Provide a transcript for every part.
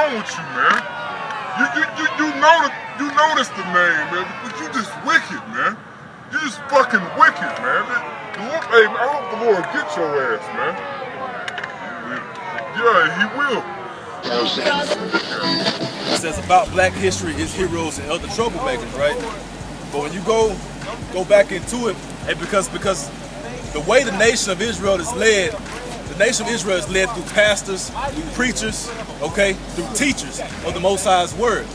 wrong with you, man? You notice the name, man, but you just wicked, man. You just fucking wicked, man. Hey, I hope the Lord get your ass, man. Yeah, he will. It says about black history, its heroes and other troublemakers, right? But when you go back into it, and because the way the nation of Israel is led, the nation of Israel is led through pastors, through preachers, okay, through teachers of the Most High's word.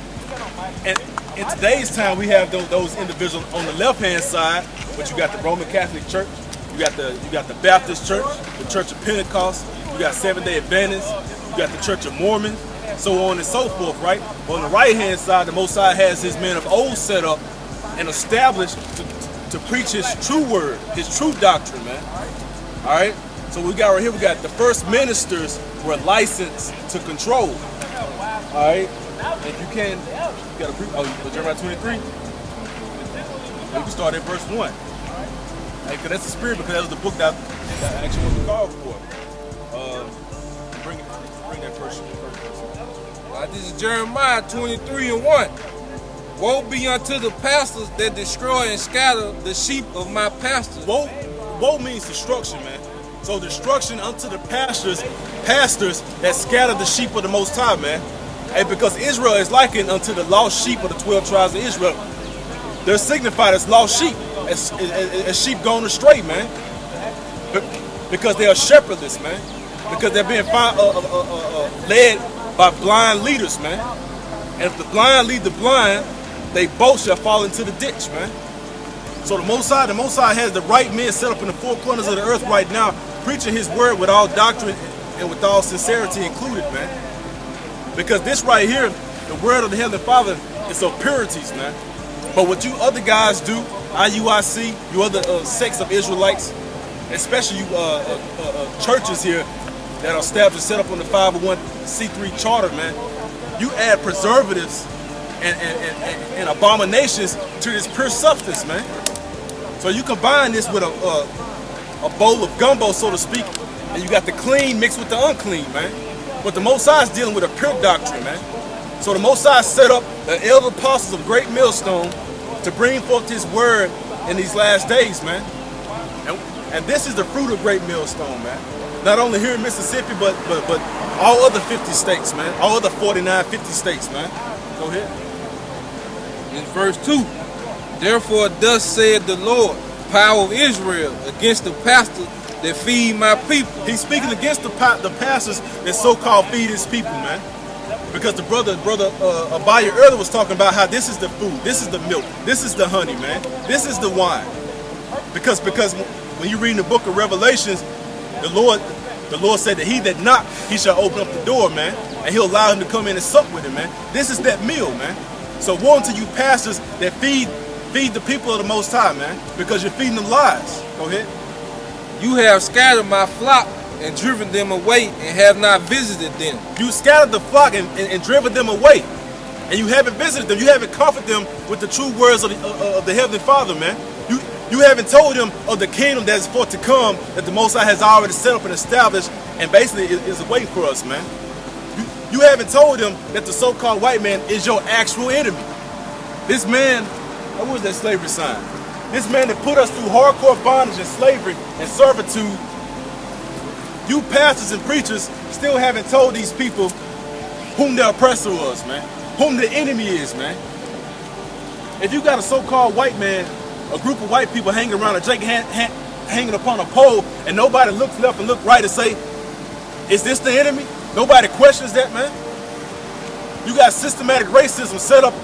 And in today's time, we have those individuals on the left-hand side, but you got the Roman Catholic Church, you got the Baptist Church, the Church of Pentecost, you got Seventh-day Adventists, you got the Church of Mormons, so on and so forth, right? But on the right-hand side, the Most High has his men of old set up and established to preach his true word, his true doctrine, man. All right? So we got right here, we got the first ministers were licensed to control. All right? If you can, you got to Jeremiah 23. You can start at verse 1. Because that's the spirit, because that was the book that actually was called for. Bring that first verse. This is Jeremiah 23:1. Woe be unto the pastors that destroy and scatter the sheep of my pastors. Woe means destruction, man. So destruction unto the pastors that scatter the sheep of the Most High, man. And because Israel is likened unto the lost sheep of the 12 tribes of Israel, they're signified as lost sheep, as sheep gone astray, man. Because they are shepherdless, man. Because they're being led by blind leaders, man. And if the blind lead the blind, they both shall fall into the ditch, man. So the Most High has the right men set up in the four corners of the earth right now, preaching his word with all doctrine and with all sincerity included, man. Because this right here, the word of the Heavenly Father, is of purities, man. But what you other guys do, IUIC, you other sects of Israelites, especially you churches here that are established, set up on the 501c3 charter, man, you add preservatives and abominations to this pure substance, man. So you combine this with a bowl of gumbo, so to speak, and you got the clean mixed with the unclean, man. But the Most High is dealing with a pure doctrine, man. So the Most High set up the elder apostles of Great Millstone to bring forth his word in these last days, man. And this is the fruit of Great Millstone, man. Not only here in Mississippi, but all other 50 states, man. All other 49, 50 states, man. Go ahead. In verse 2, therefore thus saith the Lord, power of Israel, against the pastors that feed my people. He's speaking against the pastors that so-called feed his people, man. Because the brother Abaya earlier was talking about how this is the food, this is the milk, this is the honey, man. This is the wine. Because when you read in the book of Revelations, the Lord said that he that knock, he shall open up the door, man. And he'll allow him to come in and sup with him, man. This is that meal, man. So woe unto you pastors that feed the people of the Most High, man. Because you're feeding them lies. Go ahead. You have scattered my flock and driven them away and have not visited them. You scattered the flock and driven them away. And you haven't visited them. You haven't comforted them with the true words of the Heavenly Father, man. You haven't told them of the kingdom that is for to come, that the Most High has already set up and established and basically is waiting for us, man. You haven't told them that the so-called white man is your actual enemy. This man, what was that slavery sign? This man that put us through hardcore bondage and slavery and servitude. You pastors and preachers still haven't told these people whom the oppressor was, man. Whom the enemy is, man. If you got a so-called white man, a group of white people hanging around a Jake hanging upon a pole, and nobody looks left and look right and say, is this the enemy? Nobody questions that, man. You got systematic racism set up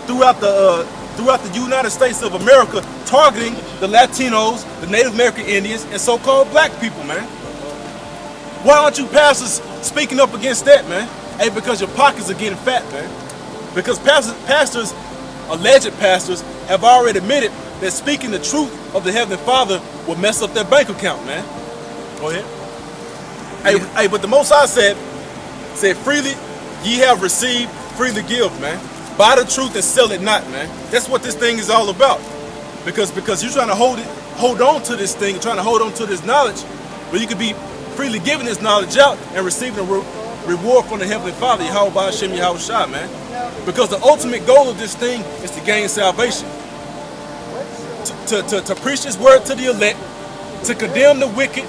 throughout the United States of America, targeting the Latinos, the Native American Indians, and so-called black people, man. Why aren't you pastors speaking up against that, man? Hey, because your pockets are getting fat, man. Because pastors, alleged pastors, have already admitted that speaking the truth of the Heavenly Father will mess up their bank account, man. Go ahead. Hey, but the Most High said, freely ye have received, freely give, man. Buy the truth and sell it not, man. That's what this thing is all about. Because you're trying to hold on to this thing, trying to hold on to this knowledge, where you could be freely giving this knowledge out and receiving reward from the Heavenly Father, Yahweh Hashem Yahushua, man. Because the ultimate goal of this thing is to gain salvation. To preach this word to the elect, to condemn the wicked,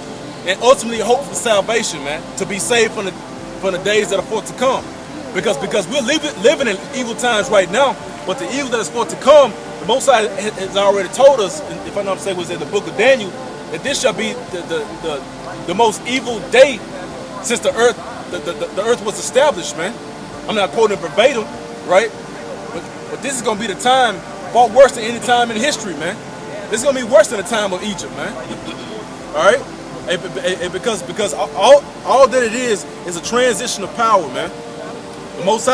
and ultimately hope for salvation, man. To be saved from the days that are forth to come. Because we're living in evil times right now, but the evil that is forth to come, the Most High has already told us, if I'm not mistaken, was in the book of Daniel, that this shall be the most evil day since the earth was established, man. I'm not quoting verbatim, right? But this is going to be the time far worse than any time in history, man. This is going to be worse than the time of Egypt, man. All right? And because all that it is a transition of power, man. The Most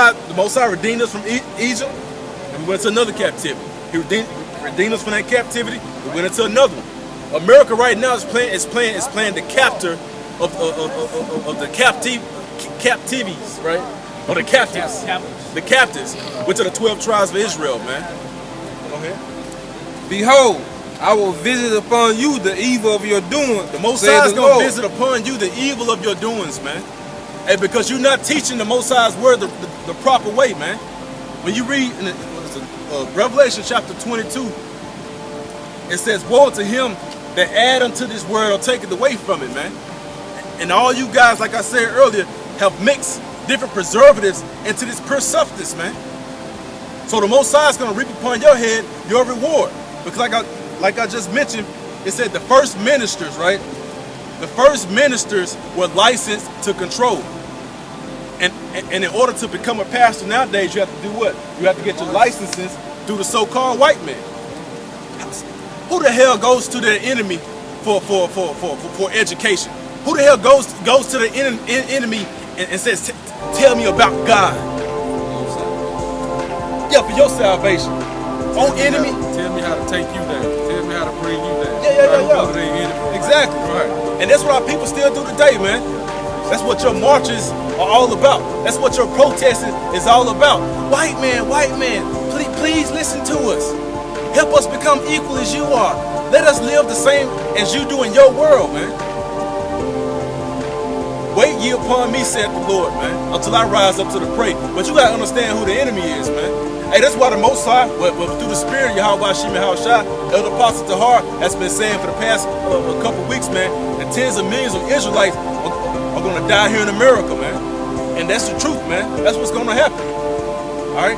High redeemed us from Egypt, and we went to another captivity. He redeemed us from that captivity. We went into another one. America right now is playing the captor of the captives, right? Or the captives. The captives, which are the 12 tribes of Israel, man. Go ahead. Behold, I will visit upon you the evil of your doing. The Most High is going to visit upon you the evil of your doings, man. And because you're not teaching the Most High's word the proper way, man. When you read in Revelation chapter 22, it says, woe unto him that add unto this word or take it away from it, man. And all you guys, like I said earlier, have mixed different preservatives into this pure substance, man. So the Most High is going to reap upon your head your reward. Because like I just mentioned, it said the first ministers, right? The first ministers were licensed to control. And in order to become a pastor nowadays, you have to do what? You have to get your licenses through the so-called white man. Who the hell goes to their enemy for education? Who the hell goes to the enemy and says, tell me about God? Yeah, for your salvation. On enemy. Tell me how to take you down. Tell me how to bring you down. Yeah. Exactly. Right. And that's what our people still do today, man. That's what your marches are all about. That's what your protesting is all about. White man, please listen to us. Help us become equal as you are. Let us live the same as you do in your world, man. Wait ye upon me, saith the Lord, man, until I rise up to the prey. But you gotta understand who the enemy is, man. Hey, that's why the Most High, through the Spirit, Yahweh Hashem Yahushua, Elder Apostle Tahar has been saying for the past a couple weeks, man, that tens of millions of Israelites are going to die here in America, man. And that's the truth, man. That's what's going to happen. All right?